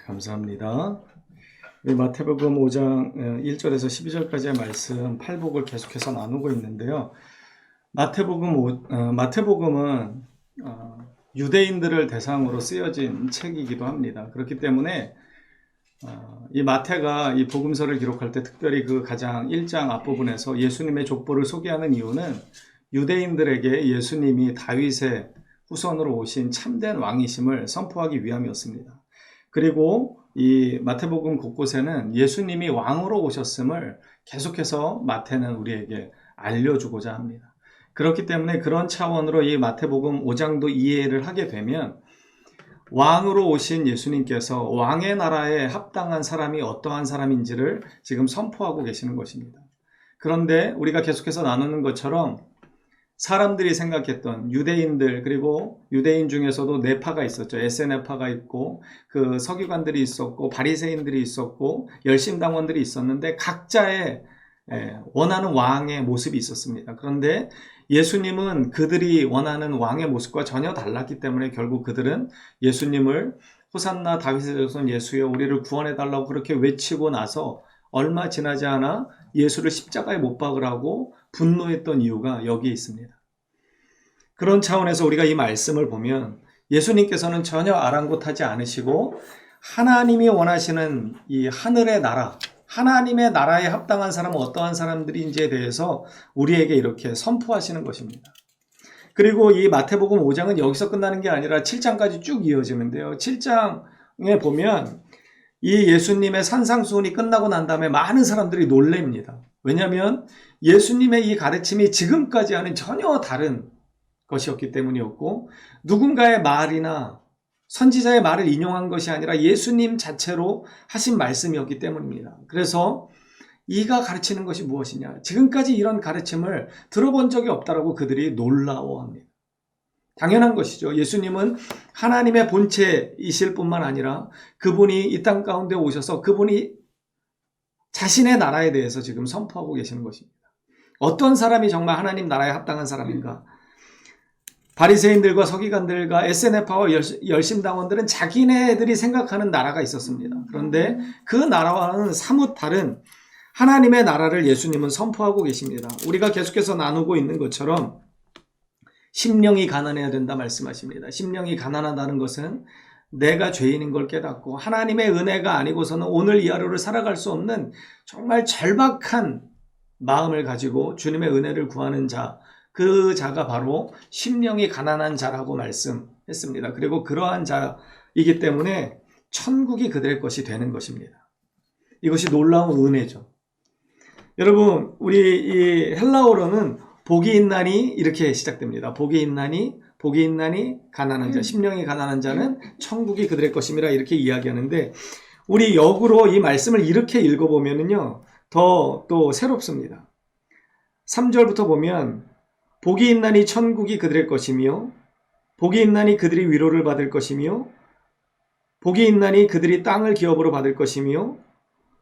감사합니다. 마태복음 5장 1절에서 12절까지의 말씀 8복을 계속해서 나누고 있는데요. 마태복음은 유대인들을 대상으로 쓰여진 책이기도 합니다. 그렇기 때문에 이 마태가 이 복음서를 기록할 때 특별히 그 가장 1장 앞부분에서 예수님의 족보를 소개하는 이유는 유대인들에게 예수님이 다윗의 후손으로 오신 참된 왕이심을 선포하기 위함이었습니다. 그리고 이 마태복음 곳곳에는 예수님이 왕으로 오셨음을 계속해서 마태는 우리에게 알려주고자 합니다. 그렇기 때문에 그런 차원으로 이 마태복음 5장도 이해를 하게 되면 왕으로 오신 예수님께서 왕의 나라에 합당한 사람이 어떠한 사람인지를 지금 선포하고 계시는 것입니다. 그런데 우리가 계속해서 나누는 것처럼 사람들이 생각했던 유대인들, 그리고 유대인 중에서도 네 파가 있었죠. 에세네파가 있고 그 서기관들이 있었고 바리새인들이 있었고 열심당원들이 있었는데 각자의 원하는 왕의 모습이 있었습니다. 그런데 예수님은 그들이 원하는 왕의 모습과 전혀 달랐기 때문에 결국 그들은 예수님을 호산나 다윗의 자손 예수여 우리를 구원해달라고 그렇게 외치고 나서 얼마 지나지 않아 예수를 십자가에 못 박으라고 분노했던 이유가 여기에 있습니다. 그런 차원에서 우리가 이 말씀을 보면 예수님께서는 전혀 아랑곳하지 않으시고 하나님이 원하시는 이 하늘의 나라, 하나님의 나라에 합당한 사람은 어떠한 사람들인지에 대해서 우리에게 이렇게 선포하시는 것입니다. 그리고 이 마태복음 5장은 여기서 끝나는 게 아니라 7장까지 쭉 이어지는데요. 7장에 보면 이 예수님의 산상수훈이 끝나고 난 다음에 많은 사람들이 놀랍니다. 왜냐하면 예수님의 이 가르침이 지금까지 하는 전혀 다른 것이었기 때문이었고 누군가의 말이나 선지자의 말을 인용한 것이 아니라 예수님 자체로 하신 말씀이었기 때문입니다. 그래서 이가 가르치는 것이 무엇이냐? 지금까지 이런 가르침을 들어본 적이 없다라고 그들이 놀라워합니다. 당연한 것이죠. 예수님은 하나님의 본체이실 뿐만 아니라 그분이 이 땅 가운데 오셔서 그분이 자신의 나라에 대해서 지금 선포하고 계시는 것입니다. 어떤 사람이 정말 하나님 나라에 합당한 사람인가? 바리새인들과 서기관들과 에세네파와 열심당원들은 자기네들이 생각하는 나라가 있었습니다. 그런데 그 나라와는 사뭇 다른 하나님의 나라를 예수님은 선포하고 계십니다. 우리가 계속해서 나누고 있는 것처럼 심령이 가난해야 된다 말씀하십니다. 심령이 가난하다는 것은 내가 죄인인 걸 깨닫고 하나님의 은혜가 아니고서는 오늘 이 하루를 살아갈 수 없는 정말 절박한 마음을 가지고 주님의 은혜를 구하는 자, 그 자가 바로 심령이 가난한 자라고 말씀했습니다. 그리고 그러한 자이기 때문에 천국이 그들의 것이 되는 것입니다. 이것이 놀라운 은혜죠. 여러분, 우리 이 헬라어로는 복이 있나니 이렇게 시작됩니다. 복이 있나니 가난한 자, 심령이 가난한 자는 천국이 그들의 것임이라 이렇게 이야기하는데 우리 역으로 이 말씀을 이렇게 읽어보면요 더 또 새롭습니다. 3절부터 보면 복이 있나니 천국이 그들의 것이며 복이 있나니 그들이 위로를 받을 것이며 복이 있나니 그들이 땅을 기업으로 받을 것이며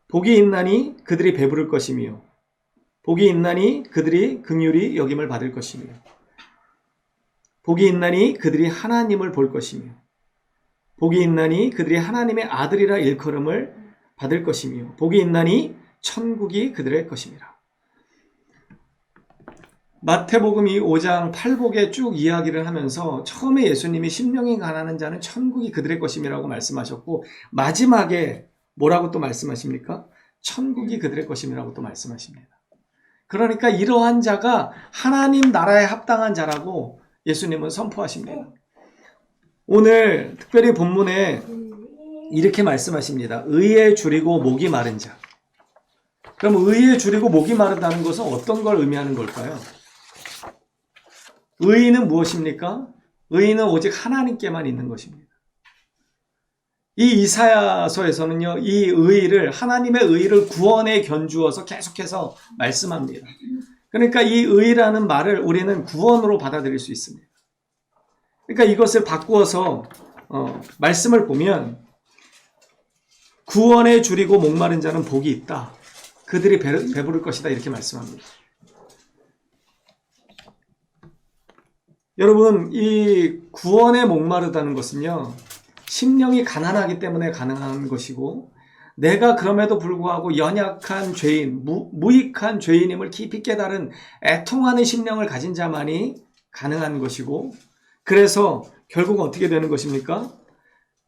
복이 있나니 그들이 배부를 것이며 복이 있나니 그들이 긍휼히 여김을 받을 것이며 복이 있나니 그들이 하나님을 볼 것이며 복이 있나니 그들이 하나님의 아들이라 일컬음을 받을 것이며 복이 있나니 천국이 그들의 것입니다. 마태복음이 5장 8복에 쭉 이야기를 하면서 처음에 예수님이 심령이 가난한 자는 천국이 그들의 것임이라고 말씀하셨고 마지막에 뭐라고 또 말씀하십니까? 천국이 그들의 것임이라고 또 말씀하십니다. 그러니까 이러한 자가 하나님 나라에 합당한 자라고 예수님은 선포하십니다. 오늘 특별히 본문에 이렇게 말씀하십니다. 의에 줄이고 목이 마른 자. 그럼 의에 줄이고 목이 마르다는 것은 어떤 걸 의미하는 걸까요? 의는 무엇입니까? 의는 오직 하나님께만 있는 것입니다. 이 이사야서에서는요, 이 의를, 하나님의 의를 구원에 견주어서 계속해서 말씀합니다. 그러니까 이 의라는 말을 우리는 구원으로 받아들일 수 있습니다. 그러니까 이것을 바꾸어서 말씀을 보면 구원에 줄이고 목마른 자는 복이 있다. 그들이 배부를 것이다. 이렇게 말씀합니다. 여러분, 이 구원에 목마르다는 것은요, 심령이 가난하기 때문에 가능한 것이고, 내가 그럼에도 불구하고 연약한 죄인, 무익한 죄인임을 깊이 깨달은 애통하는 심령을 가진 자만이 가능한 것이고, 그래서 결국 어떻게 되는 것입니까?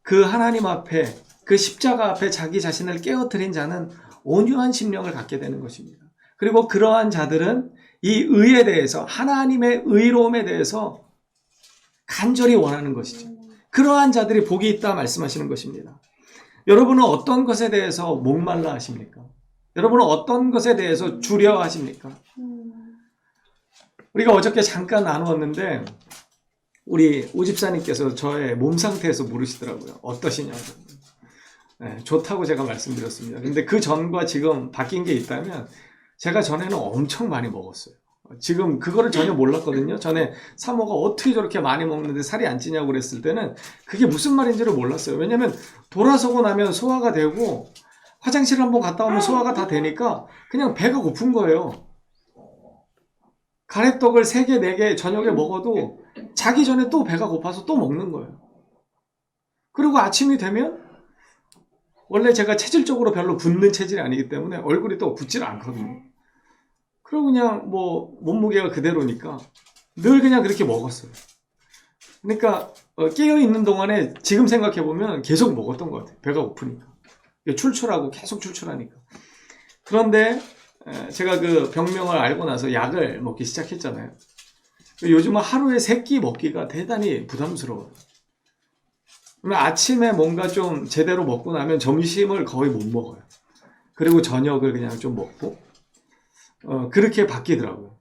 그 하나님 앞에, 그 십자가 앞에 자기 자신을 깨어뜨린 자는 온유한 심령을 갖게 되는 것입니다. 그리고 그러한 자들은 이 의에 대해서, 하나님의 의로움에 대해서 간절히 원하는 것이죠. 그러한 자들이 복이 있다 말씀하시는 것입니다. 여러분은 어떤 것에 대해서 목말라 하십니까? 여러분은 어떤 것에 대해서 주려 하십니까? 우리가 어저께 잠깐 나누었는데 우리 오집사님께서 저의 몸 상태에서 물으시더라고요. 어떠시냐고. 네, 좋다고 제가 말씀드렸습니다. 근데 그 전과 지금 바뀐 게 있다면 제가 전에는 엄청 많이 먹었어요. 지금 그거를 전혀 몰랐거든요. 전에 사모가 어떻게 저렇게 많이 먹는데 살이 안 찌냐고 그랬을 때는 그게 무슨 말인지를 몰랐어요. 왜냐면 돌아서고 나면 소화가 되고 화장실 한번 갔다 오면 소화가 다 되니까 그냥 배가 고픈 거예요. 가래떡을 3개, 4개 저녁에 먹어도 자기 전에 또 배가 고파서 또 먹는 거예요. 그리고 아침이 되면 원래 제가 체질적으로 별로 붓는 체질이 아니기 때문에 얼굴이 또 붓질 않거든요. 그리고 그냥 뭐 몸무게가 그대로니까 늘 그냥 그렇게 먹었어요. 그러니까 깨어있는 동안에 지금 생각해보면 계속 먹었던 것 같아요. 배가 고프니까. 출출하고 계속 출출하니까. 그런데 제가 그 병명을 알고 나서 약을 먹기 시작했잖아요. 요즘은 하루에 3끼 먹기가 대단히 부담스러워요. 아침에 뭔가 좀 제대로 먹고 나면 점심을 거의 못 먹어요. 그리고 저녁을 그냥 좀 먹고 그렇게 바뀌더라고요.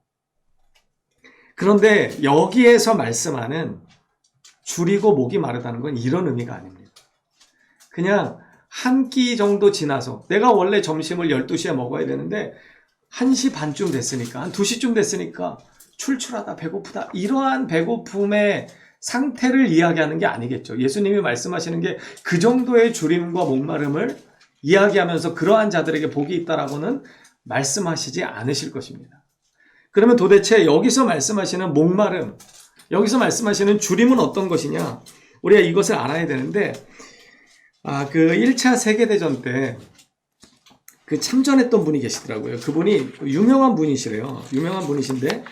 그런데 여기에서 말씀하는 줄이고 목이 마르다는 건 이런 의미가 아닙니다. 그냥 한 끼 정도 지나서 내가 원래 점심을 12시에 먹어야 되는데 1시 반쯤 됐으니까 한 2시쯤 됐으니까 출출하다 배고프다 이러한 배고픔의 상태를 이야기하는 게 아니겠죠. 예수님이 말씀하시는 게 그 정도의 줄임과 목마름을 이야기하면서 그러한 자들에게 복이 있다라고는 말씀하시지 않으실 것입니다. 그러면 도대체 여기서 말씀하시는 목마름, 여기서 말씀하시는 줄임은 어떤 것이냐? 우리가 이것을 알아야 되는데, 그 1차 세계대전 때 그 참전했던 분이 계시더라고요. 그분이 유명한 분이시래요. 유명한 분이신데,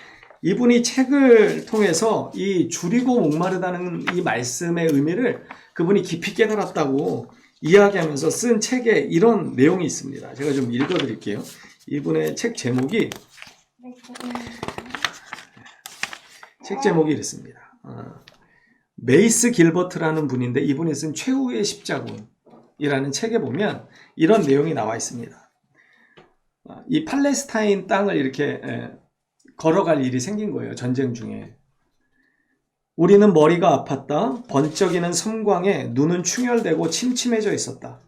이분이 책을 통해서 이 줄이고 목마르다는 이 말씀의 의미를 그분이 깊이 깨달았다고 이야기하면서 쓴 책에 이런 내용이 있습니다. 제가 좀 읽어드릴게요. 이분의 책 제목이 이렇습니다. 메이스 길버트라는 분인데 이분이 쓴 최후의 십자군이라는 책에 보면 이런 내용이 나와 있습니다. 이 팔레스타인 땅을 이렇게 걸어갈 일이 생긴 거예요. 전쟁 중에. 우리는 머리가 아팠다. 번쩍이는 섬광에 눈은 충혈되고 침침해져 있었다.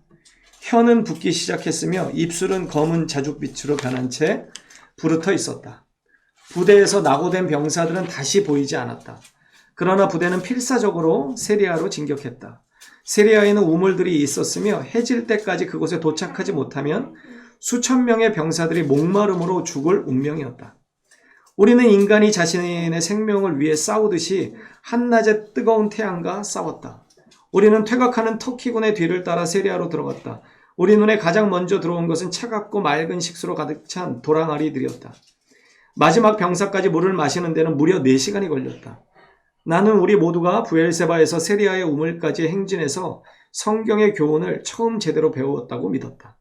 혀는 붓기 시작했으며 입술은 검은 자줏빛으로 변한 채 부르터 있었다. 부대에서 낙오된 병사들은 다시 보이지 않았다. 그러나 부대는 필사적으로 세리아로 진격했다. 세리아에는 우물들이 있었으며 해질 때까지 그곳에 도착하지 못하면 수천 명의 병사들이 목마름으로 죽을 운명이었다. 우리는 인간이 자신의 생명을 위해 싸우듯이 한낮의 뜨거운 태양과 싸웠다. 우리는 퇴각하는 터키군의 뒤를 따라 세리아로 들어갔다. 우리 눈에 가장 먼저 들어온 것은 차갑고 맑은 식수로 가득 찬 도랑아리들이었다. 마지막 병사까지 물을 마시는 데는 무려 4시간이 걸렸다. 나는 우리 모두가 부엘세바에서 세리아의 우물까지 행진해서 성경의 교훈을 처음 제대로 배웠다고 믿었다.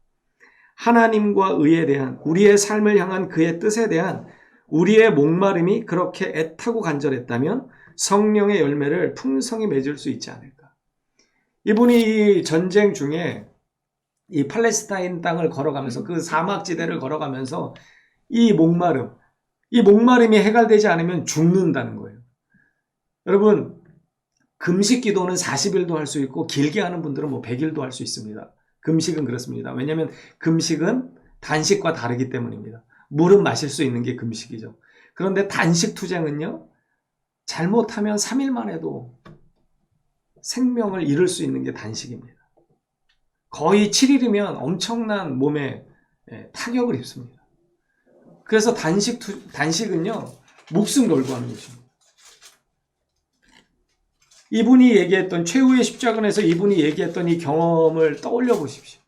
하나님과 의에 대한, 우리의 삶을 향한 그의 뜻에 대한 우리의 목마름이 그렇게 애타고 간절했다면 성령의 열매를 풍성히 맺을 수 있지 않을까. 이분이 이 전쟁 중에 이 팔레스타인 땅을 걸어가면서 그 사막지대를 걸어가면서 이 목마름이 해결되지 않으면 죽는다는 거예요. 여러분, 금식 기도는 40일도 할 수 있고 길게 하는 분들은 뭐 100일도 할 수 있습니다. 금식은 그렇습니다. 왜냐하면 금식은 단식과 다르기 때문입니다. 물은 마실 수 있는 게 금식이죠. 그런데 단식 투쟁은요, 잘못하면 3일만 해도 생명을 잃을 수 있는 게 단식입니다. 거의 7일이면 엄청난 몸에 타격을 입습니다. 그래서 단식은요, 목숨 걸고 하는 것입니다. 이분이 얘기했던 최후의 십자가에서 이분이 얘기했던 이 경험을 떠올려 보십시오.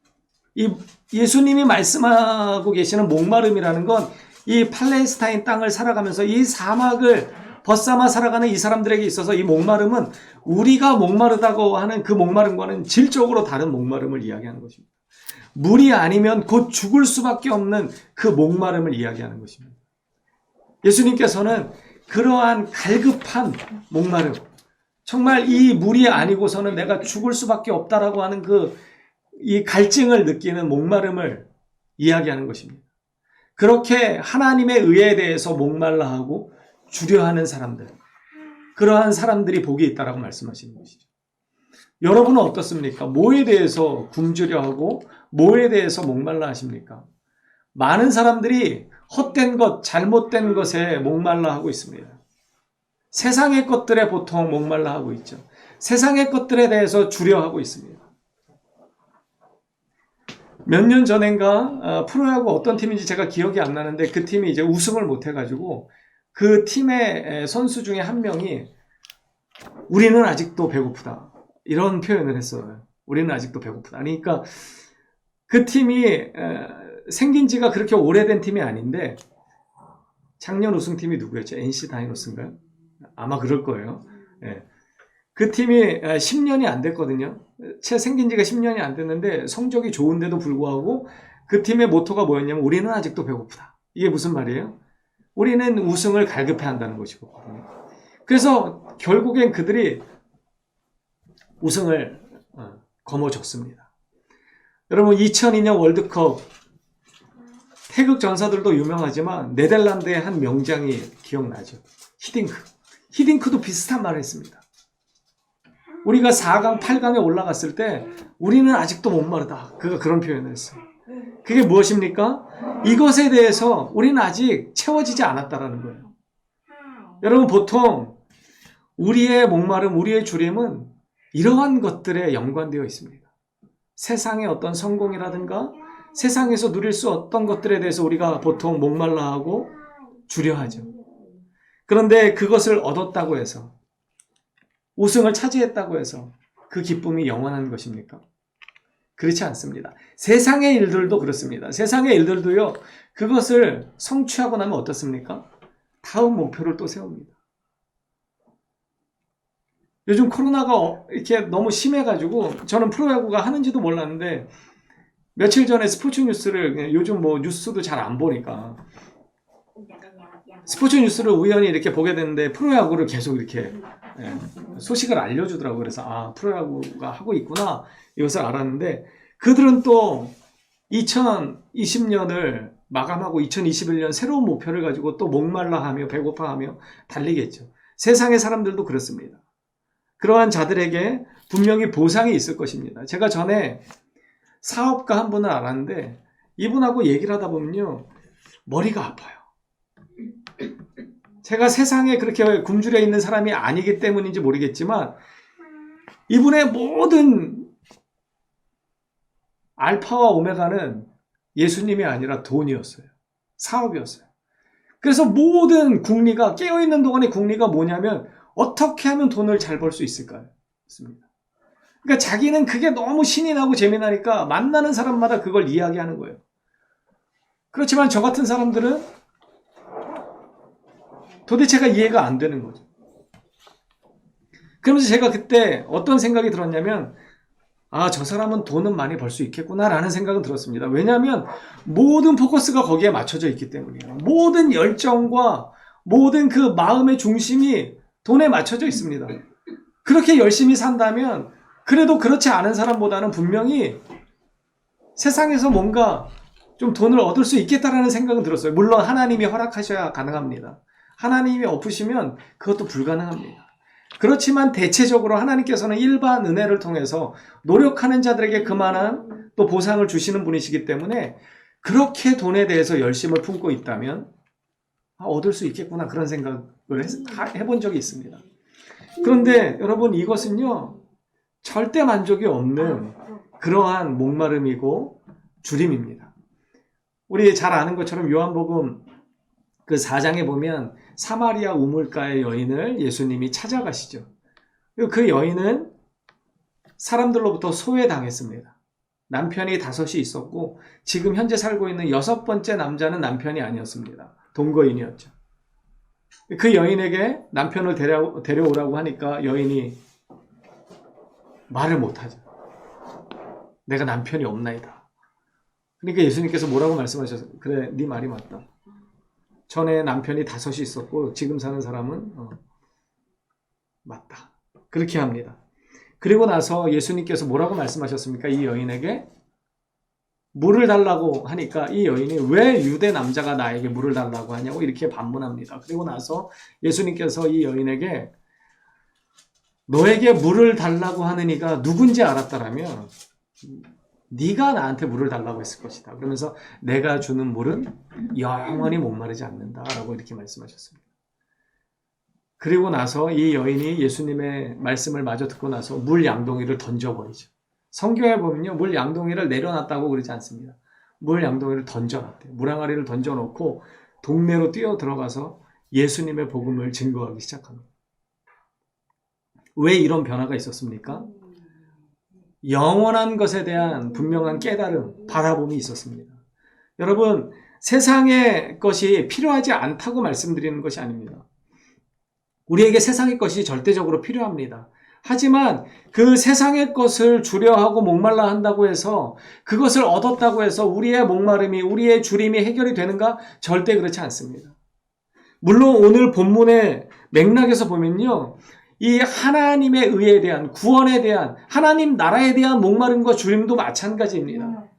이 예수님이 말씀하고 계시는 목마름이라는 건 이 팔레스타인 땅을 살아가면서 이 사막을 벗삼아 살아가는 이 사람들에게 있어서 이 목마름은 우리가 목마르다고 하는 그 목마름과는 질적으로 다른 목마름을 이야기하는 것입니다. 물이 아니면 곧 죽을 수밖에 없는 그 목마름을 이야기하는 것입니다. 예수님께서는 그러한 갈급한 목마름, 정말 이 물이 아니고서는 내가 죽을 수밖에 없다라고 하는 이 갈증을 느끼는 목마름을 이야기하는 것입니다. 그렇게 하나님의 의에 대해서 목말라 하고 주려하는 사람들, 그러한 사람들이 복이 있다라고 말씀하시는 것이죠. 여러분은 어떻습니까? 뭐에 대해서 굶주려 하고 뭐에 대해서 목말라 하십니까? 많은 사람들이 헛된 것, 잘못된 것에 목말라 하고 있습니다. 세상의 것들에 보통 목말라 하고 있죠. 세상의 것들에 대해서 주려 하고 있습니다. 몇 년 전인가 프로야구 어떤 팀인지 제가 기억이 안 나는데 그 팀이 이제 우승을 못 해가지고 그 팀의 선수 중에 한 명이 우리는 아직도 배고프다 이런 표현을 했어요. 우리는 아직도 배고프다. 그러니까 그 팀이 생긴 지가 그렇게 오래된 팀이 아닌데 작년 우승팀이 누구였죠? NC 다이노스인가요? 아마 그럴 거예요. 네. 그 팀이 10년이 안 됐거든요. 채 생긴 지가 10년이 안 됐는데 성적이 좋은데도 불구하고 그 팀의 모토가 뭐였냐면 우리는 아직도 배고프다. 이게 무슨 말이에요? 우리는 우승을 갈급해 한다는 것이거든요. 그래서 결국엔 그들이 우승을 거머쥐었습니다. 여러분 2002년 월드컵 태극 전사들도 유명하지만 네덜란드의 한 명장이 기억나죠. 히딩크도 비슷한 말을 했습니다. 우리가 4강, 8강에 올라갔을 때 우리는 아직도 목마르다. 그가 그런 표현을 했어요. 그게 무엇입니까? 이것에 대해서 우리는 아직 채워지지 않았다라는 거예요. 여러분 보통 우리의 목마름, 우리의 주림은 이러한 것들에 연관되어 있습니다. 세상의 어떤 성공이라든가 세상에서 누릴 수 어떤 것들에 대해서 우리가 보통 목말라하고 주려하죠. 그런데 그것을 얻었다고 해서 우승을 차지했다고 해서 그 기쁨이 영원한 것입니까? 그렇지 않습니다. 세상의 일들도 그렇습니다. 세상의 일들도요, 그것을 성취하고 나면 어떻습니까? 다음 목표를 또 세웁니다. 요즘 코로나가 이렇게 너무 심해가지고 저는 프로야구가 하는지도 몰랐는데 며칠 전에 스포츠 뉴스를 요즘 뭐 뉴스도 잘 안 보니까 스포츠 뉴스를 우연히 이렇게 보게 됐는데 프로야구를 계속 이렇게 소식을 알려주더라고요. 그래서 아 프로야구가 하고 있구나 이것을 알았는데 그들은 또 2020년을 마감하고 2021년 새로운 목표를 가지고 또 목말라하며 배고파하며 달리겠죠. 세상의 사람들도 그렇습니다. 그러한 자들에게 분명히 보상이 있을 것입니다. 제가 전에 사업가 한 분을 알았는데 이분하고 얘기를 하다 보면요 머리가 아파요. 제가 세상에 그렇게 굶주려 있는 사람이 아니기 때문인지 모르겠지만 이분의 모든 알파와 오메가는 예수님이 아니라 돈이었어요. 사업이었어요. 그래서 모든 궁리가 깨어있는 동안의 궁리가 뭐냐면 어떻게 하면 돈을 잘 벌 수 있을까요? 그러니까 자기는 그게 너무 신이 나고 재미나니까 만나는 사람마다 그걸 이야기하는 거예요. 그렇지만 저 같은 사람들은 도대체가 이해가 안 되는 거죠. 그러면서 제가 그때 어떤 생각이 들었냐면 아, 저 사람은 돈은 많이 벌 수 있겠구나 라는 생각은 들었습니다. 왜냐하면 모든 포커스가 거기에 맞춰져 있기 때문이에요. 모든 열정과 모든 그 마음의 중심이 돈에 맞춰져 있습니다. 그렇게 열심히 산다면 그래도 그렇지 않은 사람보다는 분명히 세상에서 뭔가 좀 돈을 얻을 수 있겠다라는 생각은 들었어요. 물론 하나님이 허락하셔야 가능합니다. 하나님이 엎으시면 그것도 불가능합니다. 그렇지만 대체적으로 하나님께서는 일반 은혜를 통해서 노력하는 자들에게 그만한 또 보상을 주시는 분이시기 때문에 그렇게 돈에 대해서 열심을 품고 있다면 얻을 수 있겠구나 그런 생각을 해본 적이 있습니다. 그런데 여러분 이것은요 절대 만족이 없는 그러한 목마름이고 주림입니다. 우리 잘 아는 것처럼 요한복음 그 4장에 보면 사마리아 우물가의 여인을 예수님이 찾아가시죠. 그 여인은 사람들로부터 소외당했습니다. 남편이 5이 있었고 지금 현재 살고 있는 6번째 남자는 남편이 아니었습니다. 동거인이었죠. 그 여인에게 남편을 데려오라고 하니까 여인이 말을 못하죠. 내가 남편이 없나이다. 그러니까 예수님께서 뭐라고 말씀하셨어요? 그래, 네 말이 맞다. 전에 남편이 5이 있었고 지금 사는 사람은 맞다. 그렇게 합니다. 그리고 나서 예수님께서 뭐라고 말씀하셨습니까? 이 여인에게 물을 달라고 하니까 이 여인이 왜 유대 남자가 나에게 물을 달라고 하냐고 이렇게 반문합니다. 그리고 나서 예수님께서 이 여인에게 너에게 물을 달라고 하는 이가 누군지 알았다라면 네가 나한테 물을 달라고 했을 것이다. 그러면서 내가 주는 물은 영원히 목마르지 않는다라고 이렇게 말씀하셨습니다. 그리고 나서 이 여인이 예수님의 말씀을 마저 듣고 나서 물 양동이를 던져버리죠. 성경에 보면요, 물 양동이를 내려놨다고 그러지 않습니다. 물 양동이를 던져놨대요. 물 항아리를 던져놓고 동네로 뛰어 들어가서 예수님의 복음을 증거하기 시작합니다. 왜 이런 변화가 있었습니까? 영원한 것에 대한 분명한 깨달음, 바라봄이 있었습니다. 여러분, 세상의 것이 필요하지 않다고 말씀드리는 것이 아닙니다. 우리에게 세상의 것이 절대적으로 필요합니다. 하지만 그 세상의 것을 주려 하고 목말라 한다고 해서 그것을 얻었다고 해서 우리의 목마름이, 우리의 주림이 해결이 되는가? 절대 그렇지 않습니다. 물론 오늘 본문의 맥락에서 보면요, 이 하나님의 의에 대한, 구원에 대한, 하나님 나라에 대한 목마름과 주림도 마찬가지입니다.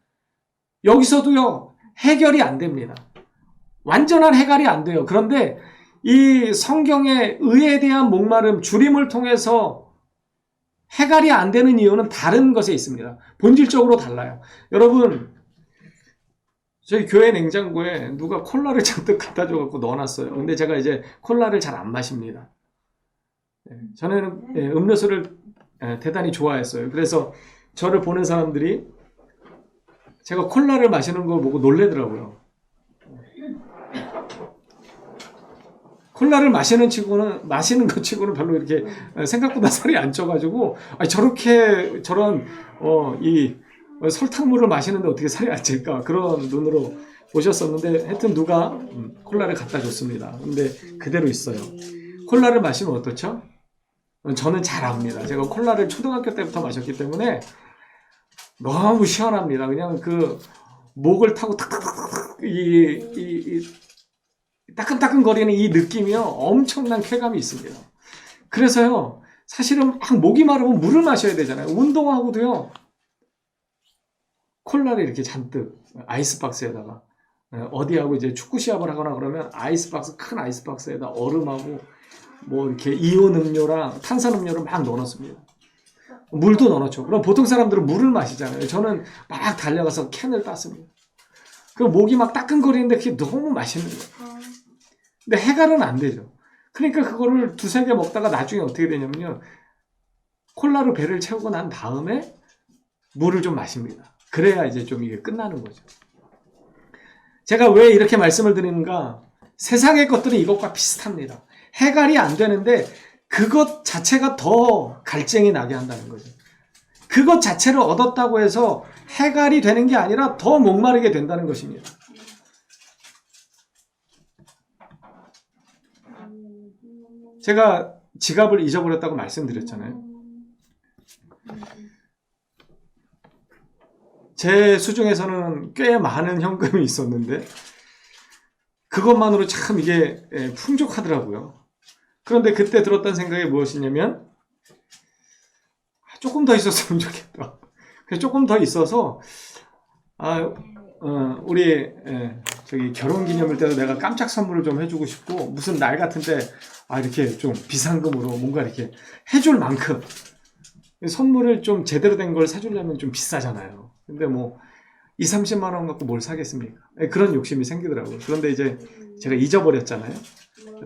여기서도요, 해결이 안 됩니다. 완전한 해결이 안 돼요. 그런데 이 성경의 의에 대한 목마름, 주림을 통해서 해결이 안 되는 이유는 다른 것에 있습니다. 본질적으로 달라요. 여러분, 저희 교회 냉장고에 누가 콜라를 잔뜩 갖다 줘갖고 넣어놨어요. 근데 제가 이제 콜라를 잘 안 마십니다. 저는 음료수를 대단히 좋아했어요. 그래서 저를 보는 사람들이 제가 콜라를 마시는 거 보고 놀래더라고요. 콜라를 마시는 것 치고는 별로 이렇게 생각보다 살이 안 쪄가지고, 저런, 이 설탕물을 마시는데 어떻게 살이 안 찔까? 그런 눈으로 보셨었는데, 하여튼 누가 콜라를 갖다 줬습니다. 근데 그대로 있어요. 콜라를 마시면 어떻죠? 저는 잘 압니다. 제가 콜라를 초등학교 때부터 마셨기 때문에 너무 시원합니다. 그냥 그 목을 타고 탁탁탁탁 따끈따끈거리는 이 느낌이요, 엄청난 쾌감이 있습니다. 그래서요, 사실은 막 목이 마르면 물을 마셔야 되잖아요. 운동하고도요, 콜라를 이렇게 잔뜩 아이스박스에다가, 어디하고 이제 축구 시합을 하거나 그러면 큰 아이스박스에다 얼음하고 뭐 이렇게 이온 음료랑 탄산 음료를 막 넣어놓습니다. 물도 넣어놓죠. 그럼 보통 사람들은 물을 마시잖아요. 저는 막 달려가서 캔을 땄습니다. 그 목이 막 따끈거리는데 그게 너무 맛있는 거예요. 근데 해결은 안 되죠. 그러니까 그거를 2-3개 먹다가 나중에 어떻게 되냐면요, 콜라로 배를 채우고 난 다음에 물을 좀 마십니다. 그래야 이제 좀 이게 끝나는 거죠. 제가 왜 이렇게 말씀을 드리는가? 세상의 것들은 이것과 비슷합니다. 해결이 안 되는데 그것 자체가 더 갈증이 나게 한다는 거죠. 그것 자체를 얻었다고 해서 해결이 되는 게 아니라 더 목마르게 된다는 것입니다. 제가 지갑을 잊어버렸다고 말씀드렸잖아요. 제 수중에서는 꽤 많은 현금이 있었는데 그것만으로 참 이게 풍족하더라고요. 그런데 그때 들었던 생각이 무엇이냐면 조금 더 있었으면 좋겠다. 그래서 조금 더 있어서 우리 저기 결혼기념일 때도 내가 깜짝 선물을 좀 해주고 싶고, 무슨 날 같은 때 이렇게 좀 비상금으로 뭔가 이렇게 해줄 만큼, 선물을 좀 제대로 된 걸 사주려면 좀 비싸잖아요. 근데 뭐 20-30만 원 갖고 뭘 사겠습니까? 그런 욕심이 생기더라고요. 그런데 이제 제가 잊어버렸잖아요.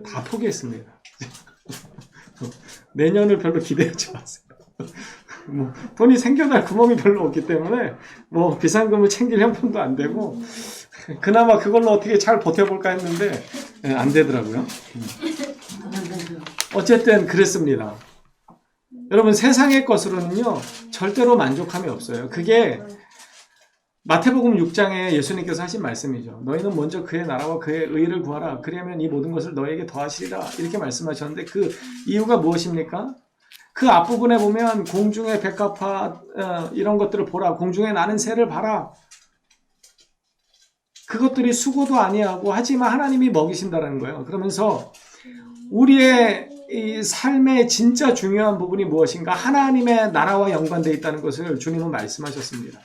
다 포기했습니다. 내년을 별로 기대하지 마세요. 뭐 돈이 생겨날 구멍이 별로 없기 때문에 뭐 비상금을 챙길 형편도 안 되고, 그나마 그걸로 어떻게 잘 버텨볼까 했는데 안 되더라고요. 어쨌든 그랬습니다. 여러분 세상의 것으로는요 절대로 만족함이 없어요. 그게 마태복음 6장에 예수님께서 하신 말씀이죠. 너희는 먼저 그의 나라와 그의 의를 구하라. 그리하면 이 모든 것을 너에게 더하시리라. 이렇게 말씀하셨는데 그 이유가 무엇입니까? 그 앞부분에 보면 공중의 백합화 이런 것들을 보라. 공중에 나는 새를 봐라. 그것들이 수고도 아니하고 하지만 하나님이 먹이신다는 거예요. 그러면서 우리의 이 삶의 진짜 중요한 부분이 무엇인가? 하나님의 나라와 연관되어 있다는 것을 주님은 말씀하셨습니다.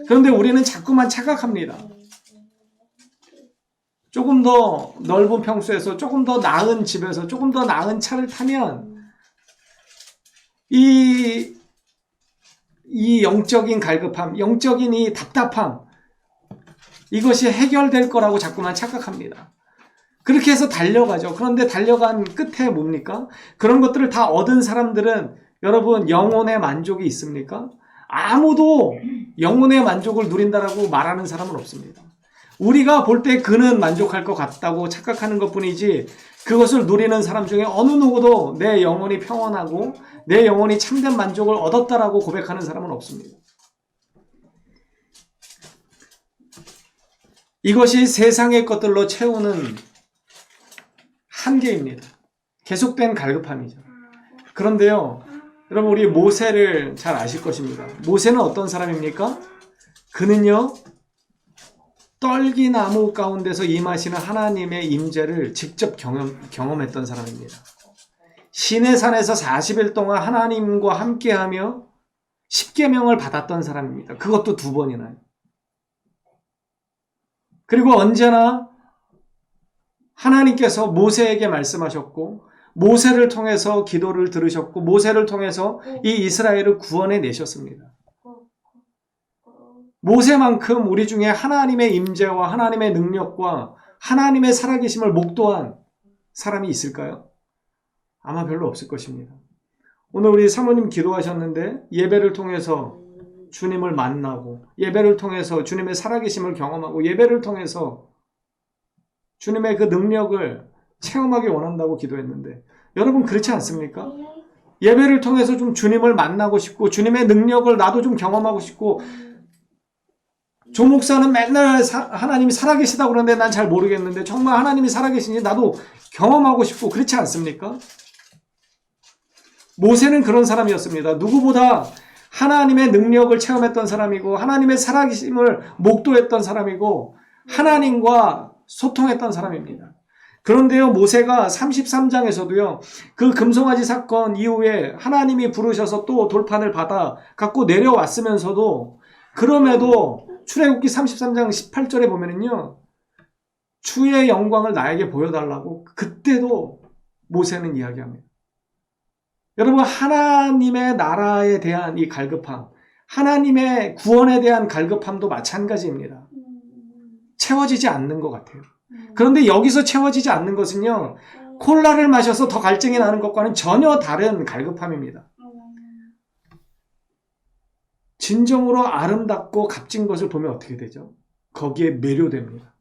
그런데 우리는 자꾸만 착각합니다. 조금 더 넓은 평수에서 조금 더 나은 집에서 조금 더 나은 차를 타면 이 영적인 갈급함, 영적인 이 답답함, 이것이 해결될 거라고 자꾸만 착각합니다. 그렇게 해서 달려가죠. 그런데 달려간 끝에 뭡니까? 그런 것들을 다 얻은 사람들은 여러분 영혼의 만족이 있습니까? 아무도 영혼의 만족을 누린다라고 말하는 사람은 없습니다. 우리가 볼 때 그는 만족할 것 같다고 착각하는 것뿐이지 그것을 누리는 사람 중에 어느 누구도 내 영혼이 평온하고 내 영혼이 참된 만족을 얻었다라고 고백하는 사람은 없습니다. 이것이 세상의 것들로 채우는 한계입니다. 계속된 갈급함이죠. 그런데요, 여러분 우리 모세를 잘 아실 것입니다. 모세는 어떤 사람입니까? 그는요 떨기나무 가운데서 임하시는 하나님의 임재를 직접 경험했던 사람입니다. 시내산에서 40일 동안 하나님과 함께하며 십계명을 받았던 사람입니다. 그것도 2번이나요. 그리고 언제나 하나님께서 모세에게 말씀하셨고 모세를 통해서 기도를 들으셨고 모세를 통해서 이 이스라엘을 구원해 내셨습니다. 모세만큼 우리 중에 하나님의 임재와 하나님의 능력과 하나님의 살아계심을 목도한 사람이 있을까요? 아마 별로 없을 것입니다. 오늘 우리 사모님 기도하셨는데 예배를 통해서 주님을 만나고 예배를 통해서 주님의 살아계심을 경험하고 예배를 통해서 주님의 그 능력을 체험하기 원한다고 기도했는데 여러분 그렇지 않습니까? 예배를 통해서 좀 주님을 만나고 싶고 주님의 능력을 나도 좀 경험하고 싶고 조 목사는 맨날 하나님이 살아계시다고 그러는데 난 잘 모르겠는데 정말 하나님이 살아계신지 나도 경험하고 싶고 그렇지 않습니까? 모세는 그런 사람이었습니다. 누구보다 하나님의 능력을 체험했던 사람이고 하나님의 살아계심을 목도했던 사람이고 하나님과 소통했던 사람입니다. 그런데요 모세가 33장에서도요 그 금송아지 사건 이후에 하나님이 부르셔서 또 돌판을 받아 갖고 내려왔으면서도 그럼에도 출애굽기 33장 18절에 보면은요 주의 영광을 나에게 보여달라고 그때도 모세는 이야기합니다. 여러분 하나님의 나라에 대한 이 갈급함, 하나님의 구원에 대한 갈급함도 마찬가지입니다. 채워지지 않는 것 같아요. 그런데 여기서 채워지지 않는 것은요 콜라를 마셔서 더 갈증이 나는 것과는 전혀 다른 갈급함입니다. 진정으로 아름답고 값진 것을 보면 어떻게 되죠? 거기에 매료됩니다.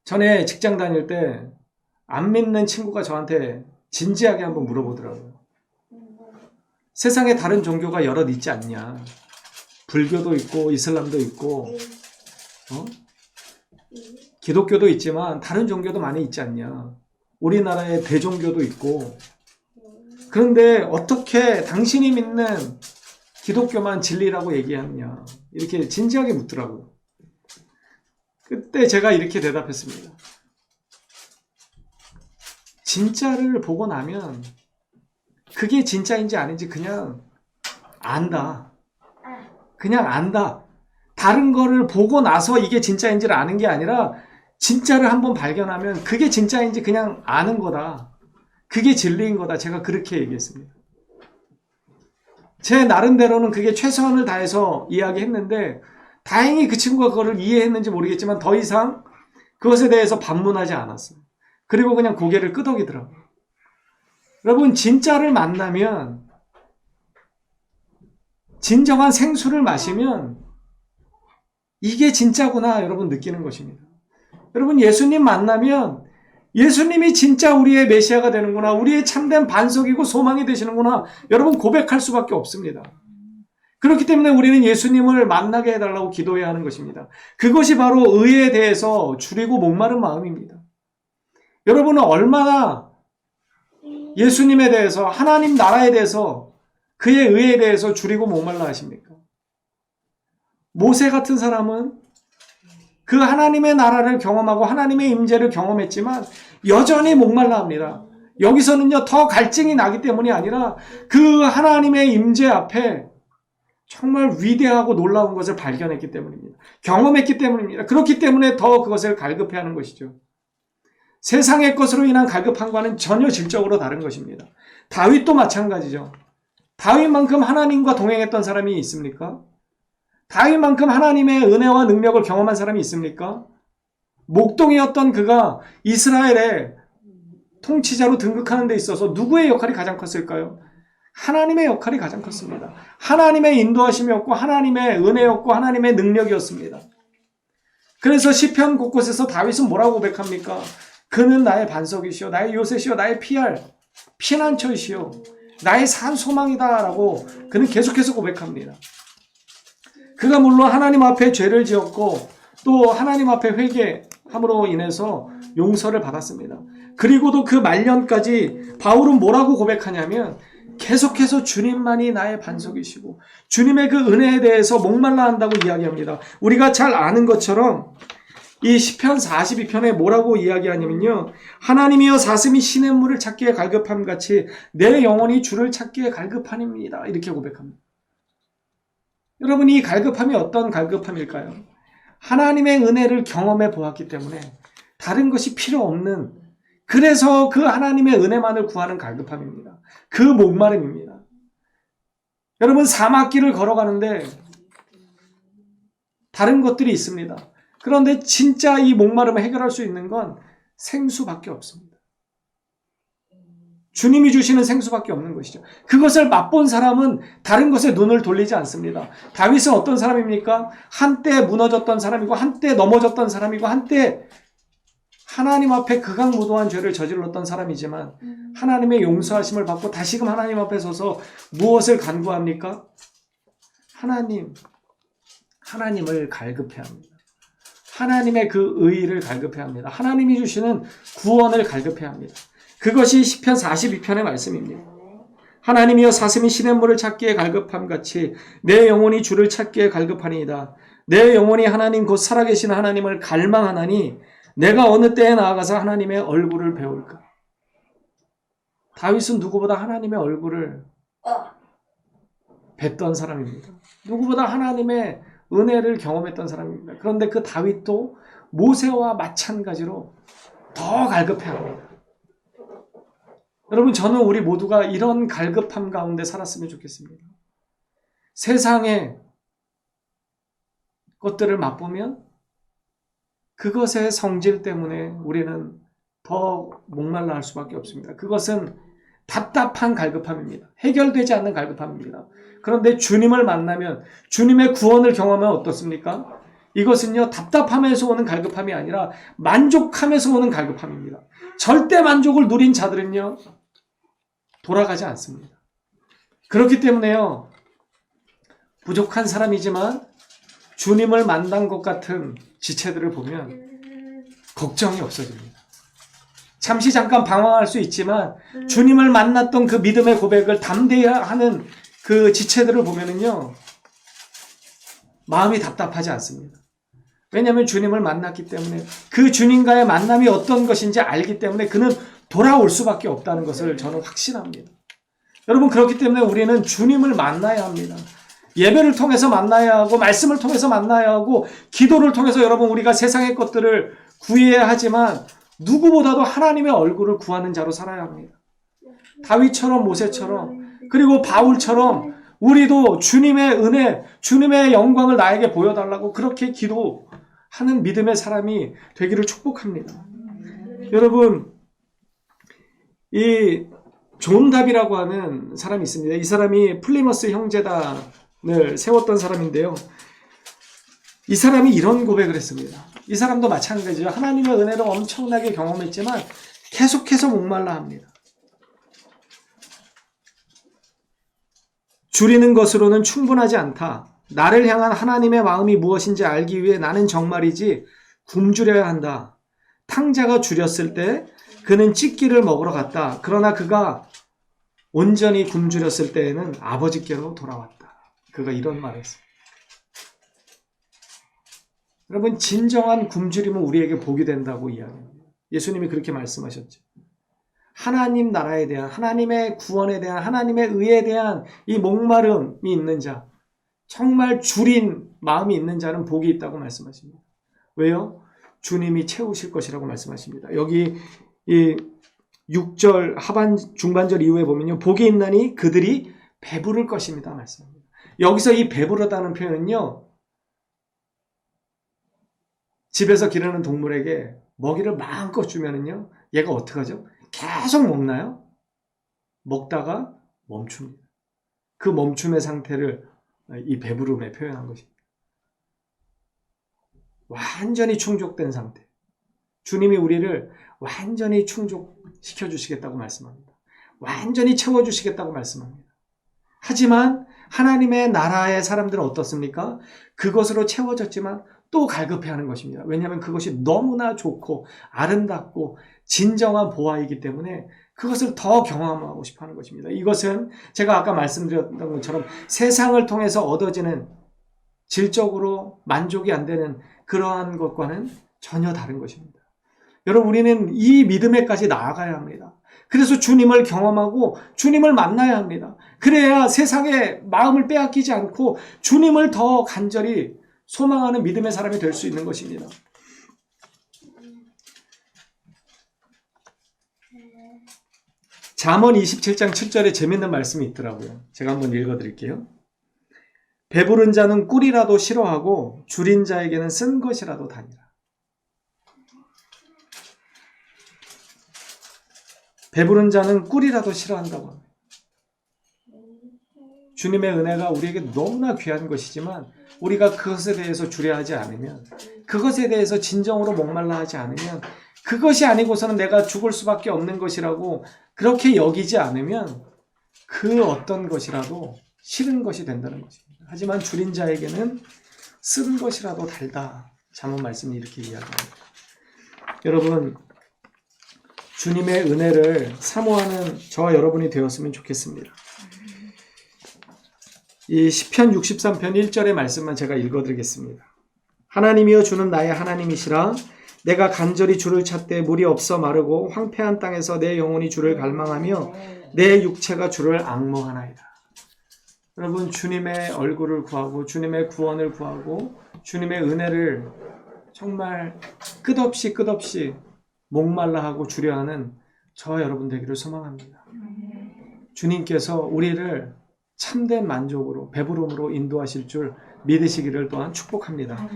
전에 직장 다닐 때 안 믿는 친구가 저한테 진지하게 한번 물어보더라고요. 세상에 다른 종교가 여럿 있지 않냐? 불교도 있고 이슬람도 있고 기독교도 있지만 다른 종교도 많이 있지 않냐? 우리나라에 대종교도 있고 그런데 어떻게 당신이 믿는 기독교만 진리라고 얘기하느냐? 이렇게 진지하게 묻더라고요. 그때 제가 이렇게 대답했습니다. 진짜를 보고 나면 그게 진짜인지 아닌지 그냥 안다. 그냥 안다. 다른 거를 보고 나서 이게 진짜인지를 아는 게 아니라 진짜를 한번 발견하면 그게 진짜인지 그냥 아는 거다. 그게 진리인 거다. 제가 그렇게 얘기했습니다. 제 나름대로는 그게 최선을 다해서 이야기했는데 다행히 그 친구가 그거를 이해했는지 모르겠지만 더 이상 그것에 대해서 반문하지 않았어요. 그리고 그냥 고개를 끄덕이더라고요. 여러분 진짜를 만나면 진정한 생수를 마시면 이게 진짜구나 여러분 느끼는 것입니다. 여러분 예수님 만나면 예수님이 진짜 우리의 메시아가 되는구나, 우리의 참된 반석이고 소망이 되시는구나, 여러분 고백할 수밖에 없습니다. 그렇기 때문에 우리는 예수님을 만나게 해달라고 기도해야 하는 것입니다. 그것이 바로 의에 대해서 줄이고 목마른 마음입니다. 여러분은 얼마나 예수님에 대해서, 하나님 나라에 대해서, 그의 의에 대해서 줄이고 목말라 하십니까? 모세 같은 사람은 그 하나님의 나라를 경험하고 하나님의 임재를 경험했지만 여전히 목말라 합니다. 여기서는요, 더 갈증이 나기 때문이 아니라 그 하나님의 임재 앞에 정말 위대하고 놀라운 것을 발견했기 때문입니다. 경험했기 때문입니다. 그렇기 때문에 더 그것을 갈급해하는 것이죠. 세상의 것으로 인한 갈급함과는 전혀 질적으로 다른 것입니다. 다윗도 마찬가지죠. 다윗만큼 하나님과 동행했던 사람이 있습니까? 다윗만큼 하나님의 은혜와 능력을 경험한 사람이 있습니까? 목동이었던 그가 이스라엘의 통치자로 등극하는 데 있어서 누구의 역할이 가장 컸을까요? 하나님의 역할이 가장 컸습니다. 하나님의 인도하심이었고 하나님의 은혜였고 하나님의 능력이었습니다. 그래서 시편 곳곳에서 다윗은 뭐라고 고백합니까? 그는 나의 반석이시오, 나의 요새시오, 나의 피난처이시오, 나의 산 소망이다 라고 그는 계속해서 고백합니다. 그가 물론 하나님 앞에 죄를 지었고 또 하나님 앞에 회개함으로 인해서 용서를 받았습니다. 그리고도 그 말년까지 바울은 뭐라고 고백하냐면 계속해서 주님만이 나의 반석이시고 주님의 그 은혜에 대해서 목말라 한다고 이야기합니다. 우리가 잘 아는 것처럼 이 시편 42편에 뭐라고 이야기하냐면요, 하나님이여 사슴이 시냇물을 찾기에 갈급함 같이 내 영혼이 주를 찾기에 갈급함입니다, 이렇게 고백합니다. 여러분, 이 갈급함이 어떤 갈급함일까요? 하나님의 은혜를 경험해 보았기 때문에 다른 것이 필요 없는, 그래서 그 하나님의 은혜만을 구하는 갈급함입니다. 그 목마름입니다. 여러분, 사막길을 걸어가는데 다른 것들이 있습니다. 그런데 진짜 이 목마름을 해결할 수 있는 건 생수밖에 없습니다. 주님이 주시는 생수밖에 없는 것이죠. 그것을 맛본 사람은 다른 것에 눈을 돌리지 않습니다. 다윗은 어떤 사람입니까? 한때 무너졌던 사람이고 한때 넘어졌던 사람이고 한때 하나님 앞에 극악무도한 죄를 저질렀던 사람이지만 하나님의 용서하심을 받고 다시금 하나님 앞에 서서 무엇을 간구합니까? 하나님을 갈급해야 합니다. 하나님의 그 의의를 갈급해야 합니다. 하나님이 주시는 구원을 갈급해야 합니다. 그것이 시편 42편의 말씀입니다. 하나님이여 사슴이 시냇물을 찾기에 갈급함 같이 내 영혼이 주를 찾기에 갈급하니이다. 내 영혼이 하나님 곧 살아계신 하나님을 갈망하나니 내가 어느 때에 나아가서 하나님의 얼굴을 배울까? 다윗은 누구보다 하나님의 얼굴을 뵀던 사람입니다. 누구보다 하나님의 은혜를 경험했던 사람입니다. 그런데 그 다윗도 모세와 마찬가지로 더 갈급해야 합니다. 여러분, 저는 우리 모두가 이런 갈급함 가운데 살았으면 좋겠습니다. 세상의 것들을 맛보면 그것의 성질 때문에 우리는 더 목말라 할 수밖에 없습니다. 그것은 답답한 갈급함입니다. 해결되지 않는 갈급함입니다. 그런데 주님을 만나면, 주님의 구원을 경험하면 어떻습니까? 이것은요, 답답함에서 오는 갈급함이 아니라 만족함에서 오는 갈급함입니다. 절대 만족을 누린 자들은요, 돌아가지 않습니다. 그렇기 때문에요, 부족한 사람이지만 주님을 만난 것 같은 지체들을 보면 걱정이 없어집니다. 잠시 잠깐 방황할 수 있지만 주님을 만났던 그 믿음의 고백을 담대히 하는 그 지체들을 보면은요, 마음이 답답하지 않습니다. 왜냐하면 주님을 만났기 때문에, 그 주님과의 만남이 어떤 것인지 알기 때문에 그는 돌아올 수밖에 없다는 것을 저는 확신합니다. 여러분, 그렇기 때문에 우리는 주님을 만나야 합니다. 예배를 통해서 만나야 하고, 말씀을 통해서 만나야 하고, 기도를 통해서 여러분 우리가 세상의 것들을 구해야 하지만 누구보다도 하나님의 얼굴을 구하는 자로 살아야 합니다. 다윗처럼, 모세처럼, 그리고 바울처럼 우리도 주님의 은혜, 주님의 영광을 나에게 보여달라고 그렇게 기도하는 믿음의 사람이 되기를 축복합니다. 여러분, 이 존 답이라고 하는 사람이 있습니다. 이 사람이 플리머스 형제단을 세웠던 사람인데요. 이 사람이 이런 고백을 했습니다. 이 사람도 마찬가지죠. 하나님의 은혜를 엄청나게 경험했지만 계속해서 목말라 합니다. 줄이는 것으로는 충분하지 않다. 나를 향한 하나님의 마음이 무엇인지 알기 위해 나는 정말이지 굶주려야 한다. 탕자가 줄였을 때 그는 찢기를 먹으러 갔다. 그러나 그가 온전히 굶주렸을 때에는 아버지께로 돌아왔다. 그가 이런 말을 했습니다. 여러분, 진정한 굶주림은 우리에게 복이 된다고 이야기합니다. 예수님이 그렇게 말씀하셨죠. 하나님 나라에 대한, 하나님의 구원에 대한, 하나님의 의에 대한 이 목마름이 있는 자, 정말 줄인 마음이 있는 자는 복이 있다고 말씀하십니다. 왜요? 주님이 채우실 것이라고 말씀하십니다. 여기 이 6절 중반절 이후에 보면요. 복이 있나니 그들이 배부를 것입니다. 말씀합니다. 여기서 이 배부르다는 표현은요. 집에서 기르는 동물에게 먹이를 마음껏 주면은요. 얘가 어떡하죠? 계속 먹나요? 먹다가 멈춥니다. 그 멈춤의 상태를 이 배부름에 표현한 것입니다. 완전히 충족된 상태. 주님이 우리를 완전히 충족시켜 주시겠다고 말씀합니다. 완전히 채워주시겠다고 말씀합니다. 하지만 하나님의 나라의 사람들은 어떻습니까? 그것으로 채워졌지만 또 갈급해하는 것입니다. 왜냐하면 그것이 너무나 좋고 아름답고 진정한 보화이기 때문에 그것을 더 경험하고 싶어하는 것입니다. 이것은 제가 아까 말씀드렸던 것처럼 세상을 통해서 얻어지는 질적으로 만족이 안 되는 그러한 것과는 전혀 다른 것입니다. 여러분, 우리는 이 믿음에까지 나아가야 합니다. 그래서 주님을 경험하고 주님을 만나야 합니다. 그래야 세상에 마음을 빼앗기지 않고 주님을 더 간절히 소망하는 믿음의 사람이 될 수 있는 것입니다. 잠언 27장 7절에 재밌는 말씀이 있더라고요. 제가 한번 읽어드릴게요. 배부른 자는 꿀이라도 싫어하고 줄인 자에게는 쓴 것이라도 다니라. 배부른 자는 꿀이라도 싫어한다고 합니다. 주님의 은혜가 우리에게 너무나 귀한 것이지만 우리가 그것에 대해서 주려하지 않으면, 그것에 대해서 진정으로 목말라 하지 않으면, 그것이 아니고서는 내가 죽을 수밖에 없는 것이라고 그렇게 여기지 않으면 그 어떤 것이라도 싫은 것이 된다는 것입니다. 하지만 줄인 자에게는 쓴 것이라도 달다. 잠언 말씀이 이렇게 이야기합니다. 여러분, 주님의 은혜를 사모하는 저와 여러분이 되었으면 좋겠습니다. 이 시편 63편 1절의 말씀만 제가 읽어드리겠습니다. 하나님이여 주는 나의 하나님이시라. 내가 간절히 주를 찾되 물이 없어 마르고 황폐한 땅에서 내 영혼이 주를 갈망하며 내 육체가 주를 앙모하나이다. 여러분, 주님의 얼굴을 구하고 주님의 구원을 구하고 주님의 은혜를 정말 끝없이 목말라 하고 주려하는 저와 여러분 되기를 소망합니다. 주님께서 우리를 참된 만족으로, 배부름으로 인도하실 줄 믿으시기를 또한 축복합니다.